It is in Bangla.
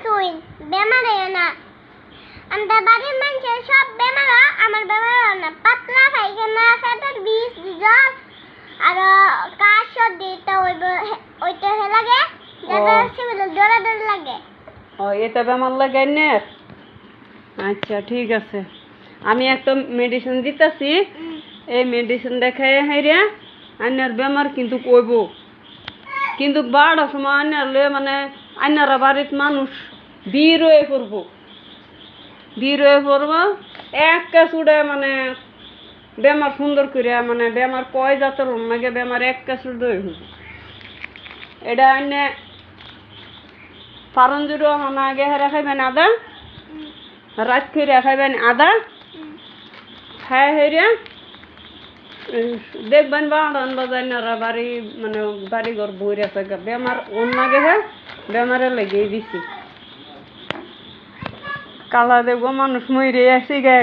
কিছুই বেমার হয় না। আমরা বাড়ির মানুষের সব বেমার আমার বেমার হয় না। পাতলা পায়খানা, পেটের বিষ, জ্বর আর কাশ সর্দি তো ওইটা লাগে যেটা সিভিল জ্বর লাগে। ও এটা বেমার লাগে না? আচ্ছা ঠিক আছে, আমি একটা মেডিসিন দিতেছি, এই মেডিসিন দেখাই হাইরা আইনার বেমার কিন্তু কইব, কিন্তু বাড়ার সময় আইনারলে মানে আইনারা বাড়ির মানুষ বীর হয়ে পড়বো একটা চুড়ে মানে বেমার সুন্দর করে মানে বেমার কয় জাতের লাগে বেমার একটা চুড়ে হইব। এটা আইনে ফারঞ্জুরও হানা আগে হেরা খাইবেন আদা, রাত করে খাইবেন আদা, খাই হেরিয়া দেখবেন বাড়ান বাজাইনারা বাড়ি মানে বাড়ি ঘর বই আছে বেমার অন্য লাগে বেমারে লেগেই দিছি। কালা দেখবো মানুষ মরে আসি গে।